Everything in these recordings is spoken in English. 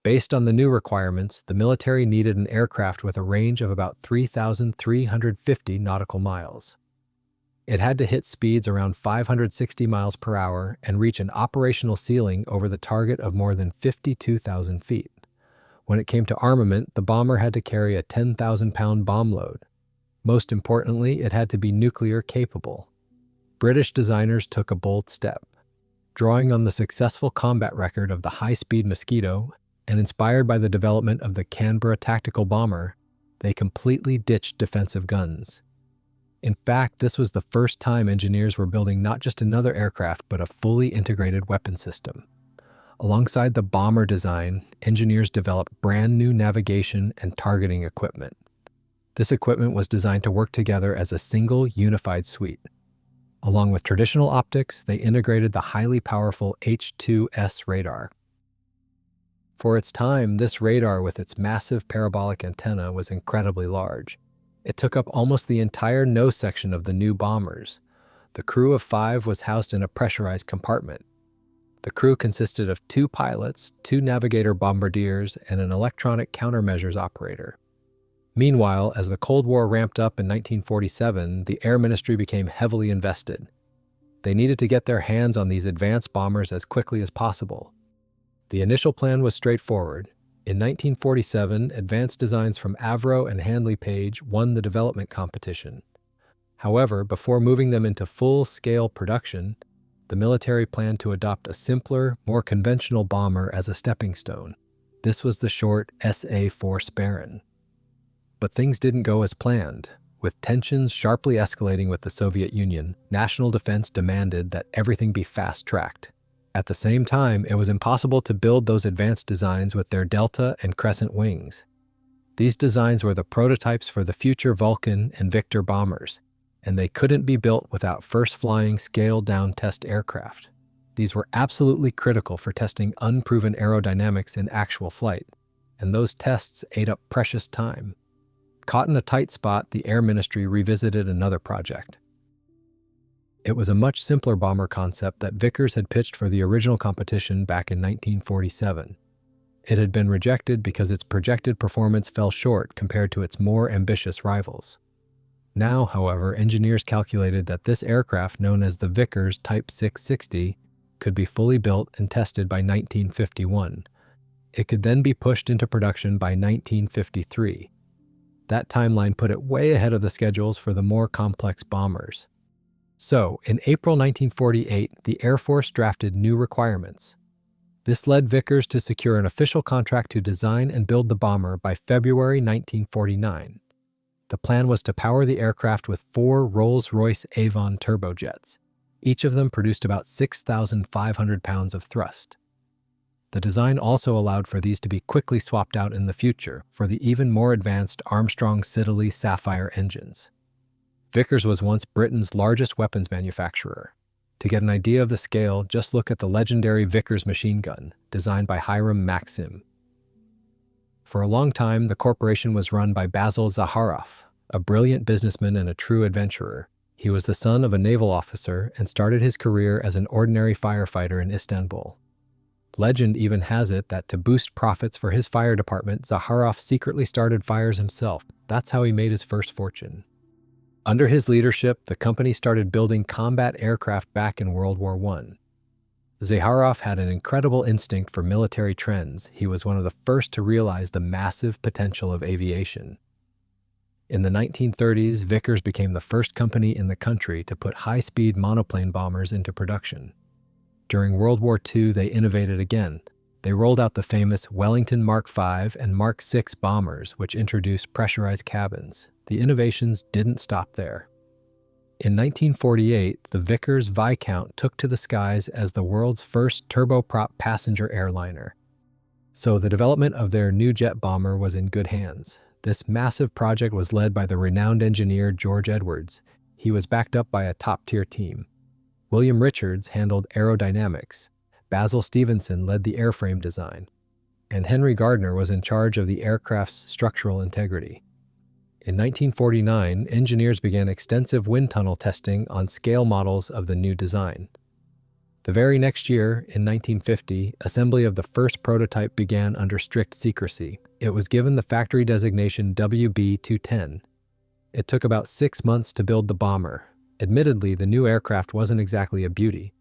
Based on the new requirements, the military needed an aircraft with a range of about 3,350 nautical miles. It had to hit speeds around 560 miles per hour and reach an operational ceiling over the target of more than 52,000 feet. When it came to armament, the bomber had to carry a 10,000-pound bomb load. Most importantly, it had to be nuclear capable. British designers took a bold step. Drawing on the successful combat record of the high-speed Mosquito and inspired by the development of the Canberra tactical bomber, they completely ditched defensive guns. In fact, this was the first time engineers were building not just another aircraft, but a fully integrated weapon system. Alongside the bomber design, engineers developed brand new navigation and targeting equipment. This equipment was designed to work together as a single, unified suite. Along with traditional optics, they integrated the highly powerful H-2S radar. For its time, this radar with its massive parabolic antenna was incredibly large. It took up almost the entire nose section of the new bombers. The crew of 5 was housed in a pressurized compartment. The crew consisted of 2 pilots, 2 navigator bombardiers, and an electronic countermeasures operator. Meanwhile, as the Cold War ramped up in 1947, the Air Ministry became heavily invested. They needed to get their hands on these advanced bombers as quickly as possible. The initial plan was straightforward. In 1947, advanced designs from Avro and Handley Page won the development competition. However, before moving them into full-scale production, the military planned to adopt a simpler, more conventional bomber as a stepping stone. This was the short SA-4 Sparran. But things didn't go as planned. With tensions sharply escalating with the Soviet Union, national defense demanded that everything be fast-tracked. At the same time, it was impossible to build those advanced designs with their delta and crescent wings. These designs were the prototypes for the future Vulcan and Victor bombers, and they couldn't be built without first flying scaled-down test aircraft. These were absolutely critical for testing unproven aerodynamics in actual flight, and those tests ate up precious time. Caught in a tight spot, the Air Ministry revisited another project. It was a much simpler bomber concept that Vickers had pitched for the original competition back in 1947. It had been rejected because its projected performance fell short compared to its more ambitious rivals. Now, however, engineers calculated that this aircraft, known as the Vickers Type 660, could be fully built and tested by 1951. It could then be pushed into production by 1953. That timeline put it way ahead of the schedules for the more complex bombers. So, in April 1948, the Air Force drafted new requirements. This led Vickers to secure an official contract to design and build the bomber by February 1949. The plan was to power the aircraft with 4 Rolls-Royce Avon turbojets. Each of them produced about 6,500 pounds of thrust. The design also allowed for these to be quickly swapped out in the future for the even more advanced Armstrong Siddeley Sapphire engines. Vickers was once Britain's largest weapons manufacturer. To get an idea of the scale, just look at the legendary Vickers machine gun, designed by Hiram Maxim. For a long time, the corporation was run by Basil Zaharoff, a brilliant businessman and a true adventurer. He was the son of a naval officer and started his career as an ordinary firefighter in Istanbul. Legend even has it that to boost profits for his fire department, Zaharoff secretly started fires himself. That's how he made his first fortune. Under his leadership, the company started building combat aircraft back in World War I. Zaharoff had an incredible instinct for military trends. He was one of the first to realize the massive potential of aviation. In the 1930s, Vickers became the first company in the country to put high-speed monoplane bombers into production. During World War II, they innovated again. They rolled out the famous Wellington Mark V and Mark VI bombers, which introduced pressurized cabins. The innovations didn't stop there. In 1948, the Vickers Viscount took to the skies as the world's first turboprop passenger airliner. So the development of their new jet bomber was in good hands. This massive project was led by the renowned engineer George Edwards. He was backed up by a top-tier team. William Richards handled aerodynamics. Basil Stevenson led the airframe design. And Henry Gardner was in charge of the aircraft's structural integrity. In 1949, engineers began extensive wind tunnel testing on scale models of the new design. The very next year, in 1950, assembly of the first prototype began under strict secrecy. It was given the factory designation WB-210. It took about 6 months to build the bomber. Admittedly, the new aircraft wasn't exactly a beauty.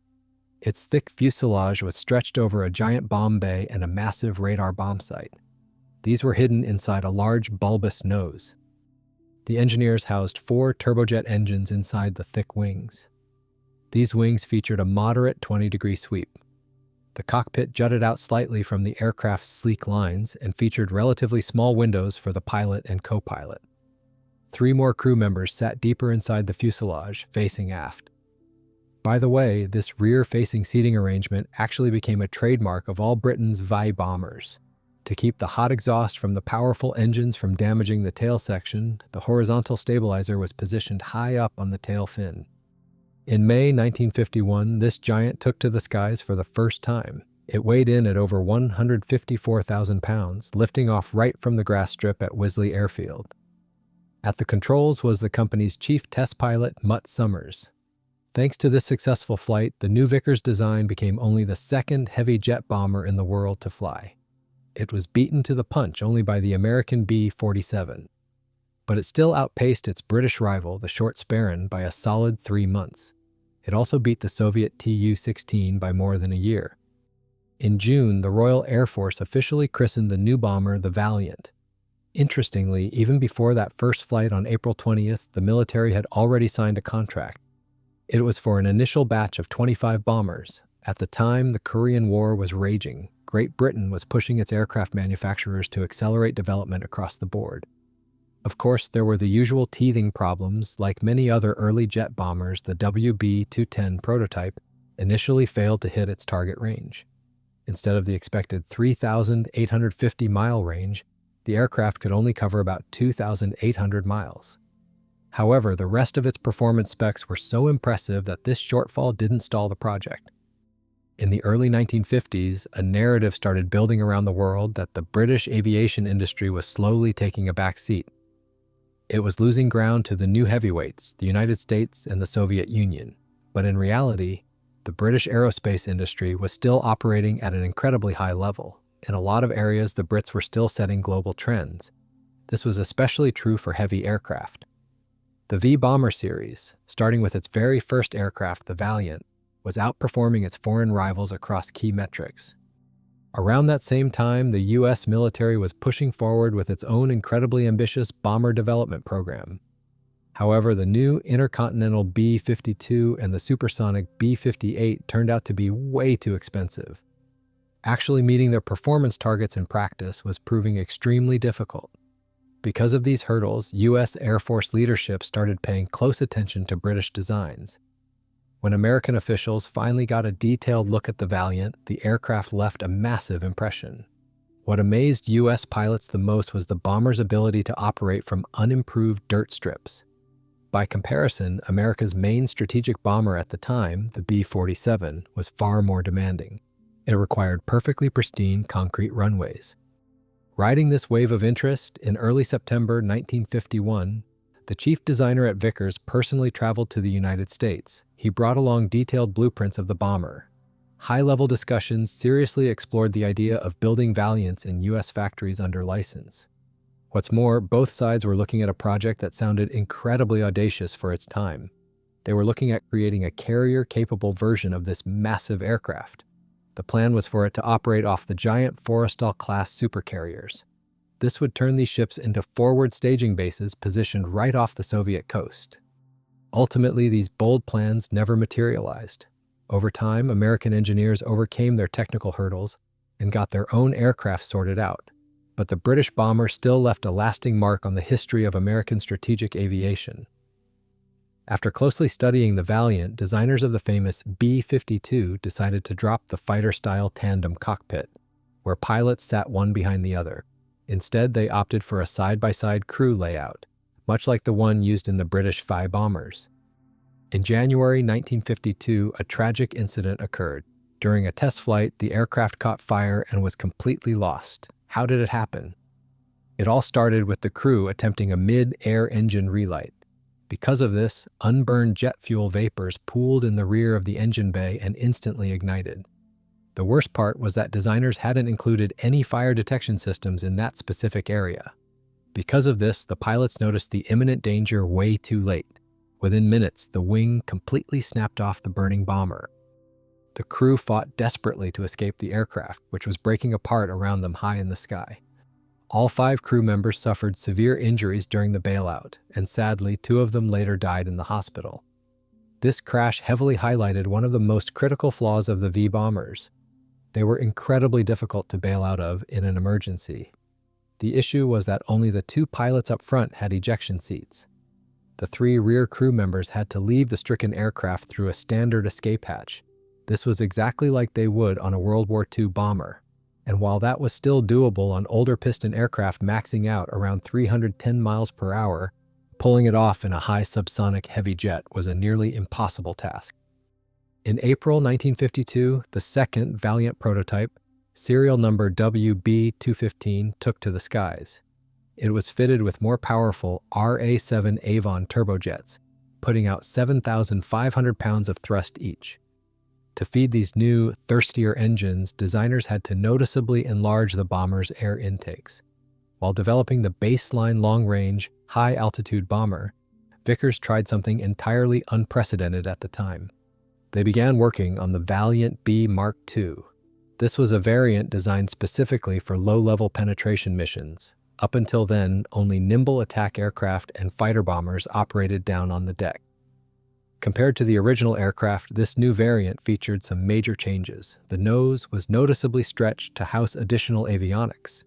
Its thick fuselage was stretched over a giant bomb bay and a massive radar bomb sight. These were hidden inside a large bulbous nose. The engineers housed 4 turbojet engines inside the thick wings. These wings featured a moderate 20-degree sweep. The cockpit jutted out slightly from the aircraft's sleek lines and featured relatively small windows for the pilot and co-pilot. 3 more crew members sat deeper inside the fuselage, facing aft. By the way, this rear-facing seating arrangement actually became a trademark of all Britain's Vi bombers. To keep the hot exhaust from the powerful engines from damaging the tail section, the horizontal stabilizer was positioned high up on the tail fin. In May 1951, this giant took to the skies for the first time. It weighed in at over 154,000 pounds, lifting off right from the grass strip at Wisley Airfield. At the controls was the company's chief test pilot, Mutt Summers. Thanks to this successful flight, the new Vickers design became only the second heavy jet bomber in the world to fly. It was beaten to the punch only by the American B-47. But it still outpaced its British rival, the Short Sparran, by a solid 3 months. It also beat the Soviet Tu-16 by more than a year. In June, the Royal Air Force officially christened the new bomber the Valiant. Interestingly, even before that first flight on April 20th, the military had already signed a contract. It was for an initial batch of 25 bombers. At the time, the Korean War was raging. Great Britain was pushing its aircraft manufacturers to accelerate development across the board. Of course, there were the usual teething problems. Like many other early jet bombers, the WB-210 prototype initially failed to hit its target range. Instead of the expected 3,850-mile range, the aircraft could only cover about 2,800 miles. However, the rest of its performance specs were so impressive that this shortfall didn't stall the project. In the early 1950s, a narrative started building around the world that the British aviation industry was slowly taking a back seat. It was losing ground to the new heavyweights, the United States and the Soviet Union. But in reality, the British aerospace industry was still operating at an incredibly high level. In a lot of areas, the Brits were still setting global trends. This was especially true for heavy aircraft. The V-bomber series, starting with its very first aircraft, the Valiant, was outperforming its foreign rivals across key metrics. Around that same time, the U.S. military was pushing forward with its own incredibly ambitious bomber development program. However, the new intercontinental B-52 and the supersonic B-58 turned out to be way too expensive. Actually meeting their performance targets in practice was proving extremely difficult. Because of these hurdles, U.S. Air Force leadership started paying close attention to British designs. When American officials finally got a detailed look at the Valiant, the aircraft left a massive impression. What amazed U.S. pilots the most was the bomber's ability to operate from unimproved dirt strips. By comparison, America's main strategic bomber at the time, the B-47, was far more demanding. It required perfectly pristine concrete runways. Riding this wave of interest, in early September 1951, the chief designer at Vickers personally traveled to the United States. He brought along detailed blueprints of the bomber. High-level discussions seriously explored the idea of building Valiants in U.S. factories under license. What's more, both sides were looking at a project that sounded incredibly audacious for its time. They were looking at creating a carrier-capable version of this massive aircraft. The plan was for it to operate off the giant Forrestal-class supercarriers. This would turn these ships into forward staging bases positioned right off the Soviet coast. Ultimately, these bold plans never materialized. Over time, American engineers overcame their technical hurdles and got their own aircraft sorted out. But the British bomber still left a lasting mark on the history of American strategic aviation. After closely studying the Valiant, designers of the famous B-52 decided to drop the fighter-style tandem cockpit, where pilots sat one behind the other. Instead, they opted for a side-by-side crew layout, much like the one used in the British Vi bombers. In January 1952, a tragic incident occurred. During a test flight, the aircraft caught fire and was completely lost. How did it happen? It all started with the crew attempting a mid-air engine relight. Because of this, unburned jet fuel vapors pooled in the rear of the engine bay and instantly ignited. The worst part was that designers hadn't included any fire detection systems in that specific area. Because of this, the pilots noticed the imminent danger way too late. Within minutes, the wing completely snapped off the burning bomber. The crew fought desperately to escape the aircraft, which was breaking apart around them high in the sky. All 5 crew members suffered severe injuries during the bailout, and sadly, 2 of them later died in the hospital. This crash heavily highlighted one of the most critical flaws of the V bombers. They were incredibly difficult to bail out of in an emergency. The issue was that only the 2 pilots up front had ejection seats. The 3 rear crew members had to leave the stricken aircraft through a standard escape hatch. This was exactly like they would on a World War II bomber. And while that was still doable on older piston aircraft maxing out around 310 miles per hour, pulling it off in a high subsonic heavy jet was a nearly impossible task. In April 1952, the second Valiant prototype, serial number WB-215, took to the skies. It was fitted with more powerful RA-7 Avon turbojets, putting out 7,500 pounds of thrust each. To feed these new, thirstier engines, designers had to noticeably enlarge the bomber's air intakes. While developing the baseline long-range, high-altitude bomber, Vickers tried something entirely unprecedented at the time. They began working on the Valiant B Mark II. This was a variant designed specifically for low-level penetration missions. Up until then, only nimble attack aircraft and fighter bombers operated down on the deck. Compared to the original aircraft, this new variant featured some major changes. The nose was noticeably stretched to house additional avionics.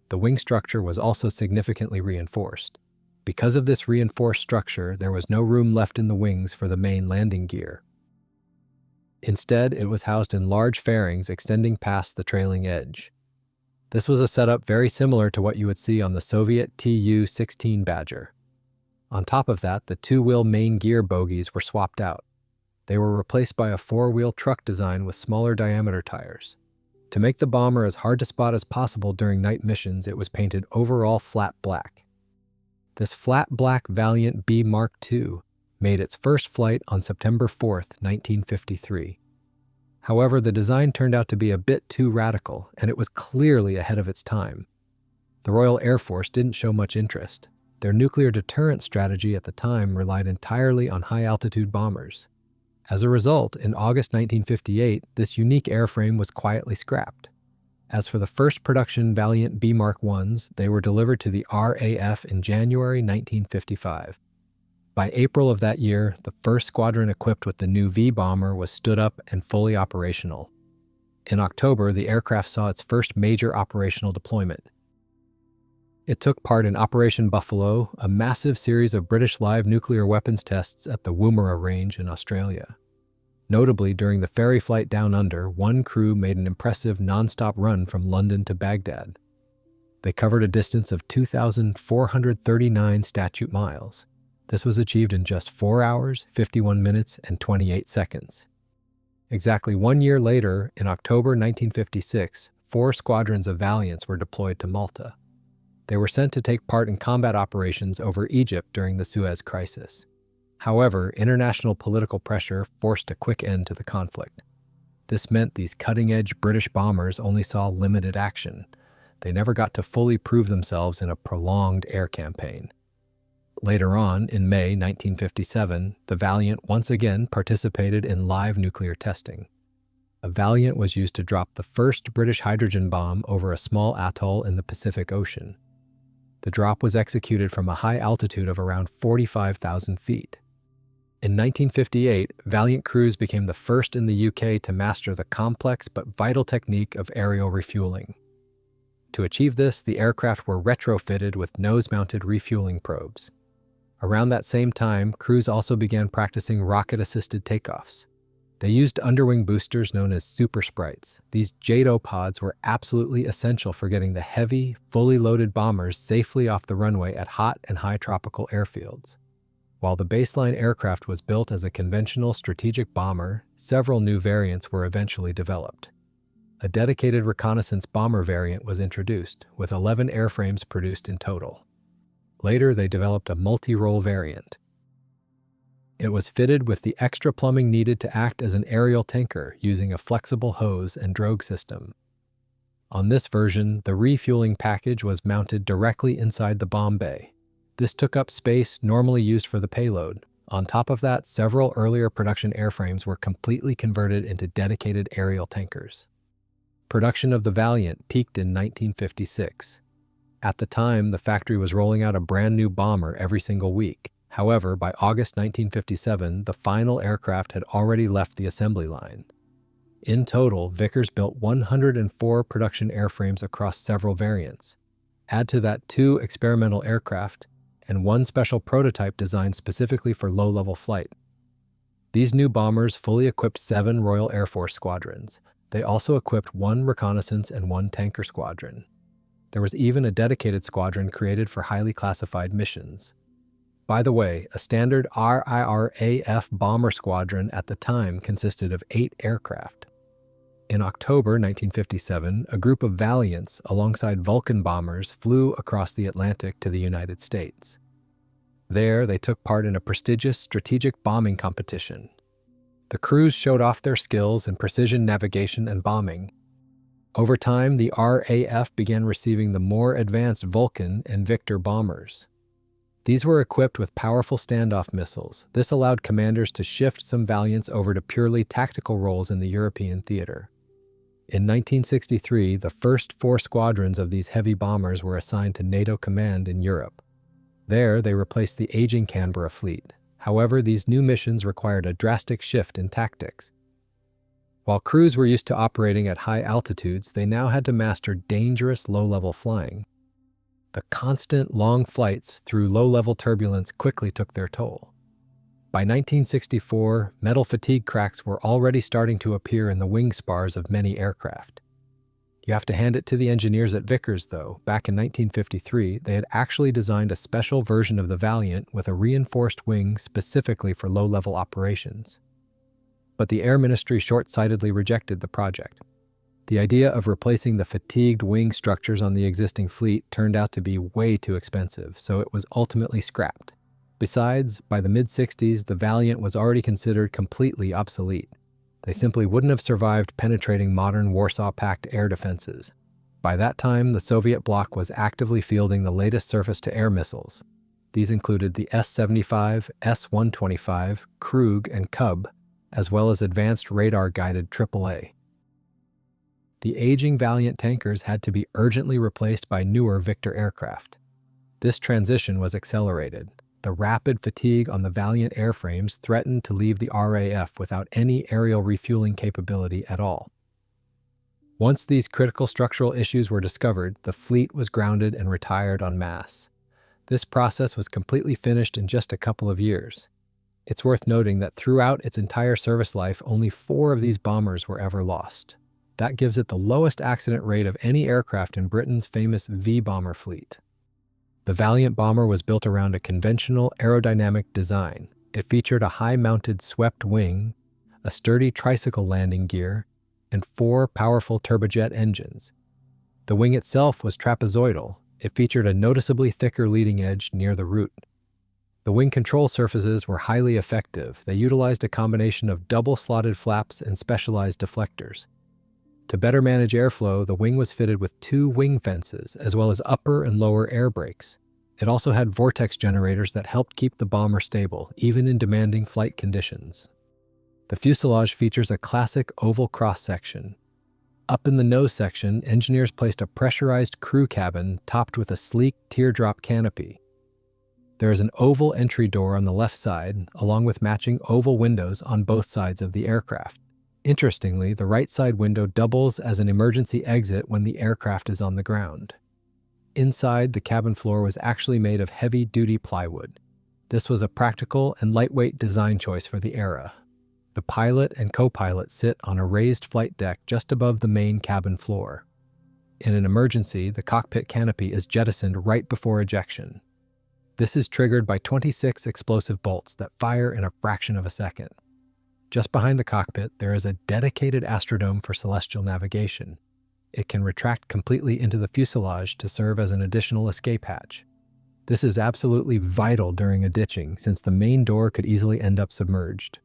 The wing structure was also significantly reinforced. Because of this reinforced structure, there was no room left in the wings for the main landing gear. Instead, it was housed in large fairings extending past the trailing edge. This was a setup very similar to what you would see on the Soviet Tu-16 Badger. On top of that, the 2-wheel main gear bogies were swapped out. They were replaced by a 4-wheel truck design with smaller diameter tires. To make the bomber as hard to spot as possible during night missions, it was painted overall flat black. This flat black Valiant B Mark II made its first flight on September 4, 1953. However, the design turned out to be a bit too radical, and it was clearly ahead of its time. The Royal Air Force didn't show much interest. Their nuclear deterrent strategy at the time relied entirely on high-altitude bombers. As a result, in August 1958, this unique airframe was quietly scrapped. As for the first production Valiant B Mark Is, they were delivered to the RAF in January 1955. By April of that year, the first squadron equipped with the new V bomber was stood up and fully operational. In October, the aircraft saw its first major operational deployment. It took part in Operation Buffalo, a massive series of British live nuclear weapons tests at the Woomera Range in Australia. Notably, during the ferry flight down under, one crew made an impressive non-stop run from London to Baghdad. They covered a distance of 2,439 statute miles. This was achieved in just 4 hours, 51 minutes, and 28 seconds. Exactly 1 year later, in October 1956, 4 squadrons of Valiants were deployed to Malta. They were sent to take part in combat operations over Egypt during the Suez Crisis. However, international political pressure forced a quick end to the conflict. This meant these cutting-edge British bombers only saw limited action. They never got to fully prove themselves in a prolonged air campaign. Later on, in May 1957, the Valiant once again participated in live nuclear testing. A Valiant was used to drop the first British hydrogen bomb over a small atoll in the Pacific Ocean. The drop was executed from a high altitude of around 45,000 feet. In 1958, Valiant crews became the first in the UK to master the complex but vital technique of aerial refueling. To achieve this, the aircraft were retrofitted with nose-mounted refueling probes. Around that same time, crews also began practicing rocket-assisted takeoffs. They used underwing boosters known as super sprites. These JATO pods were absolutely essential for getting the heavy, fully loaded bombers safely off the runway at hot and high tropical airfields. While the baseline aircraft was built as a conventional strategic bomber, several new variants were eventually developed. A dedicated reconnaissance bomber variant was introduced, with 11 airframes produced in total. Later, they developed a multi-role variant. It was fitted with the extra plumbing needed to act as an aerial tanker using a flexible hose and drogue system. On this version, the refueling package was mounted directly inside the bomb bay. This took up space normally used for the payload. On top of that, several earlier production airframes were completely converted into dedicated aerial tankers. Production of the Valiant peaked in 1956. At the time, the factory was rolling out a brand new bomber every single week. However, by August 1957, the final aircraft had already left the assembly line. In total, Vickers built 104 production airframes across several variants. Add to that 2 experimental aircraft and 1 special prototype designed specifically for low-level flight. These new bombers fully equipped 7 Royal Air Force squadrons. They also equipped 1 reconnaissance and 1 tanker squadron. There was even a dedicated squadron created for highly classified missions. By the way, a standard RIRAF bomber squadron at the time consisted of 8 aircraft. In October 1957, a group of Valiants alongside Vulcan bombers flew across the Atlantic to the United States. There, they took part in a prestigious strategic bombing competition. The crews showed off their skills in precision navigation and bombing. Over time, the RAF began receiving the more advanced Vulcan and Victor bombers. These were equipped with powerful standoff missiles. This allowed commanders to shift some Valiants over to purely tactical roles in the European theater. In 1963, the first 4 squadrons of these heavy bombers were assigned to NATO Command in Europe. There, they replaced the aging Canberra fleet. However, these new missions required a drastic shift in tactics. While crews were used to operating at high altitudes, they now had to master dangerous low-level flying. The constant long flights through low-level turbulence quickly took their toll. By 1964, metal fatigue cracks were already starting to appear in the wing spars of many aircraft. You have to hand it to the engineers at Vickers, though. Back in 1953, they had actually designed a special version of the Valiant with a reinforced wing specifically for low-level operations. But the Air Ministry short-sightedly rejected the project. The idea of replacing the fatigued wing structures on the existing fleet turned out to be way too expensive, so it was ultimately scrapped. Besides, by the mid-60s, the Valiant was already considered completely obsolete. They simply wouldn't have survived penetrating modern Warsaw Pact air defenses. By that time, the Soviet bloc was actively fielding the latest surface-to-air missiles. These included the S-75, S-125, Krug, and Kub, as well as advanced radar-guided AAA. The aging Valiant tankers had to be urgently replaced by newer Victor aircraft. This transition was accelerated. The rapid fatigue on the Valiant airframes threatened to leave the RAF without any aerial refueling capability at all. Once these critical structural issues were discovered, the fleet was grounded and retired en masse. This process was completely finished in just a couple of years. It's worth noting that throughout its entire service life, only 4 of these bombers were ever lost. That gives it the lowest accident rate of any aircraft in Britain's famous V-bomber fleet. The Valiant bomber was built around a conventional aerodynamic design. It featured a high-mounted swept wing, a sturdy tricycle landing gear, and 4 powerful turbojet engines. The wing itself was trapezoidal. It featured a noticeably thicker leading edge near the root. The wing control surfaces were highly effective. They utilized a combination of double-slotted flaps and specialized deflectors. To better manage airflow, the wing was fitted with 2 wing fences, as well as upper and lower air brakes. It also had vortex generators that helped keep the bomber stable, even in demanding flight conditions. The fuselage features a classic oval cross-section. Up in the nose section, engineers placed a pressurized crew cabin topped with a sleek teardrop canopy. There is an oval entry door on the left side, along with matching oval windows on both sides of the aircraft. Interestingly, the right side window doubles as an emergency exit when the aircraft is on the ground. Inside, the cabin floor was actually made of heavy-duty plywood. This was a practical and lightweight design choice for the era. The pilot and co-pilot sit on a raised flight deck just above the main cabin floor. In an emergency, the cockpit canopy is jettisoned right before ejection. This is triggered by 26 explosive bolts that fire in a fraction of a second. Just behind the cockpit, there is a dedicated astrodome for celestial navigation. It can retract completely into the fuselage to serve as an additional escape hatch. This is absolutely vital during a ditching since the main door could easily end up submerged.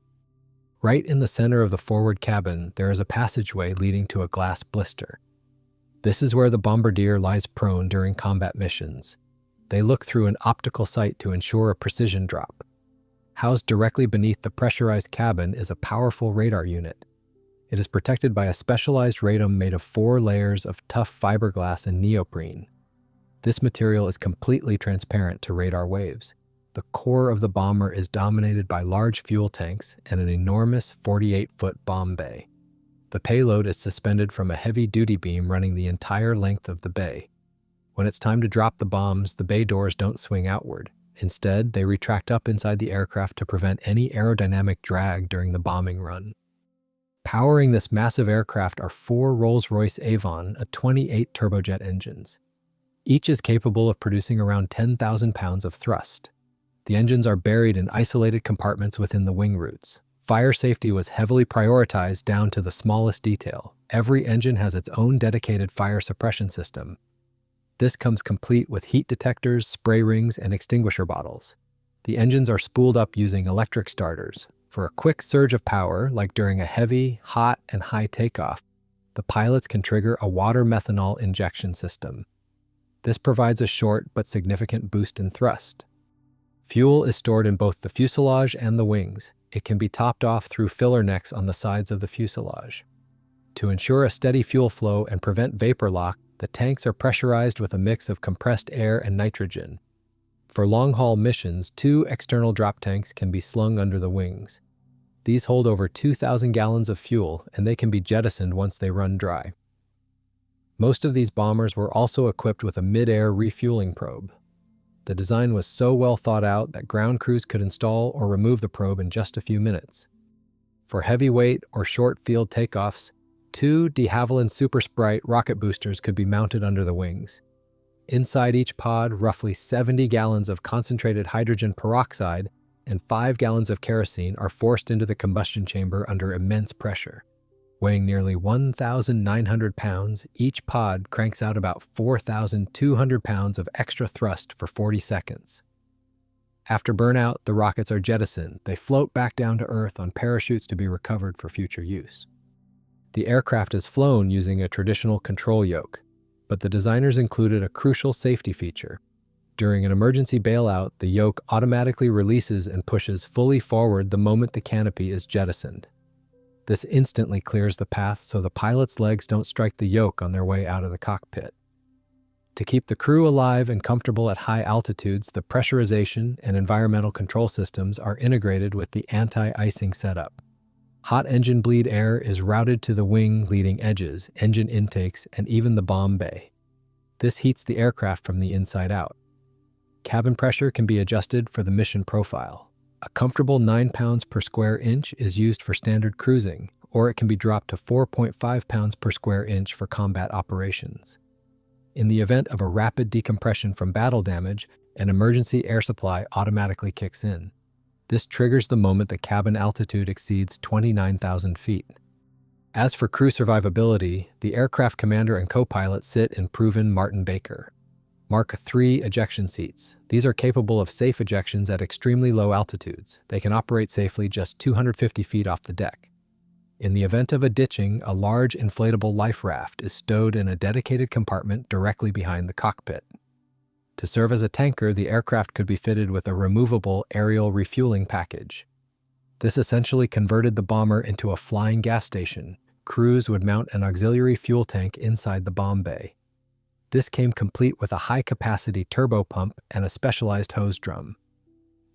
Right in the center of the forward cabin, there is a passageway leading to a glass blister. This is where the bombardier lies prone during combat missions. They look through an optical sight to ensure a precision drop. Housed directly beneath the pressurized cabin is a powerful radar unit. It is protected by a specialized radome made of 4 layers of tough fiberglass and neoprene. This material is completely transparent to radar waves. The core of the bomber is dominated by large fuel tanks and an enormous 48-foot bomb bay. The payload is suspended from a heavy-duty beam running the entire length of the bay. When it's time to drop the bombs, the bay doors don't swing outward. Instead, they retract up inside the aircraft to prevent any aerodynamic drag during the bombing run. Powering this massive aircraft are 4 Rolls-Royce Avon, a 28 turbojet engines. Each is capable of producing around 10,000 pounds of thrust. The engines are buried in isolated compartments within the wing roots. Fire safety was heavily prioritized down to the smallest detail. Every engine has its own dedicated fire suppression system. This comes complete with heat detectors, spray rings, and extinguisher bottles. The engines are spooled up using electric starters. For a quick surge of power, like during a heavy, hot, and high takeoff, the pilots can trigger a water methanol injection system. This provides a short but significant boost in thrust. Fuel is stored in both the fuselage and the wings. It can be topped off through filler necks on the sides of the fuselage. To ensure a steady fuel flow and prevent vapor lock, the tanks are pressurized with a mix of compressed air and nitrogen. For long-haul missions, 2 external drop tanks can be slung under the wings. These hold over 2,000 gallons of fuel, and they can be jettisoned once they run dry. Most of these bombers were also equipped with a mid-air refueling probe. The design was so well thought out that ground crews could install or remove the probe in just a few minutes. For heavyweight or short field takeoffs, 2 de Havilland Super Sprite rocket boosters could be mounted under the wings. Inside each pod, roughly 70 gallons of concentrated hydrogen peroxide and 5 gallons of kerosene are forced into the combustion chamber under immense pressure. Weighing nearly 1,900 pounds, each pod cranks out about 4,200 pounds of extra thrust for 40 seconds. After burnout, the rockets are jettisoned. They float back down to Earth on parachutes to be recovered for future use. The aircraft is flown using a traditional control yoke, but the designers included a crucial safety feature. During an emergency bailout, the yoke automatically releases and pushes fully forward the moment the canopy is jettisoned. This instantly clears the path so the pilot's legs don't strike the yoke on their way out of the cockpit. To keep the crew alive and comfortable at high altitudes, the pressurization and environmental control systems are integrated with the anti-icing setup. Hot engine bleed air is routed to the wing leading edges, engine intakes, and even the bomb bay. This heats the aircraft from the inside out. Cabin pressure can be adjusted for the mission profile. A comfortable 9 pounds per square inch is used for standard cruising, or it can be dropped to 4.5 pounds per square inch for combat operations. In the event of a rapid decompression from battle damage, an emergency air supply automatically kicks in. This triggers the moment the cabin altitude exceeds 29,000 feet. As for crew survivability, the aircraft commander and co-pilot sit in proven Martin Baker Mark III ejection seats. These are capable of safe ejections at extremely low altitudes. They can operate safely just 250 feet off the deck. In the event of a ditching, a large inflatable life raft is stowed in a dedicated compartment directly behind the cockpit. To serve as a tanker, the aircraft could be fitted with a removable aerial refueling package. This essentially converted the bomber into a flying gas station. Crews would mount an auxiliary fuel tank inside the bomb bay. This came complete with a high-capacity turbo pump and a specialized hose drum.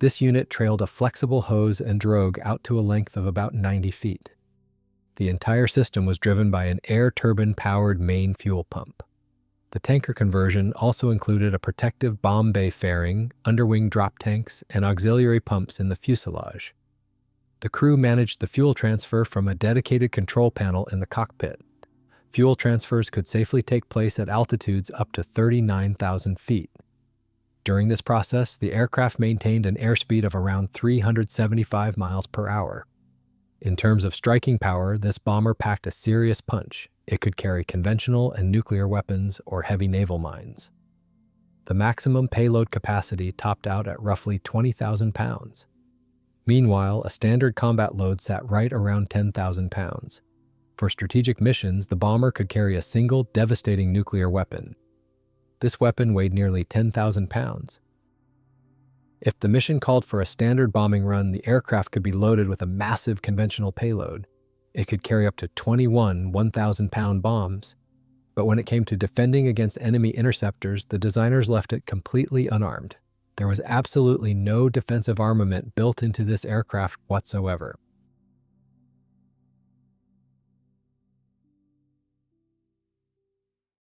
This unit trailed a flexible hose and drogue out to a length of about 90 feet. The entire system was driven by an air turbine-powered main fuel pump. The tanker conversion also included a protective bomb bay fairing, underwing drop tanks, and auxiliary pumps in the fuselage. The crew managed the fuel transfer from a dedicated control panel in the cockpit. Fuel transfers could safely take place at altitudes up to 39,000 feet. During this process, the aircraft maintained an airspeed of around 375 miles per hour. In terms of striking power, this bomber packed a serious punch. It could carry conventional and nuclear weapons or heavy naval mines. The maximum payload capacity topped out at roughly 20,000 pounds. Meanwhile, a standard combat load sat right around 10,000 pounds. For strategic missions, the bomber could carry a single, devastating nuclear weapon. This weapon weighed nearly 10,000 pounds. If the mission called for a standard bombing run, the aircraft could be loaded with a massive conventional payload. It could carry up to 21 1,000-pound bombs. But when it came to defending against enemy interceptors, the designers left it completely unarmed. There was absolutely no defensive armament built into this aircraft whatsoever.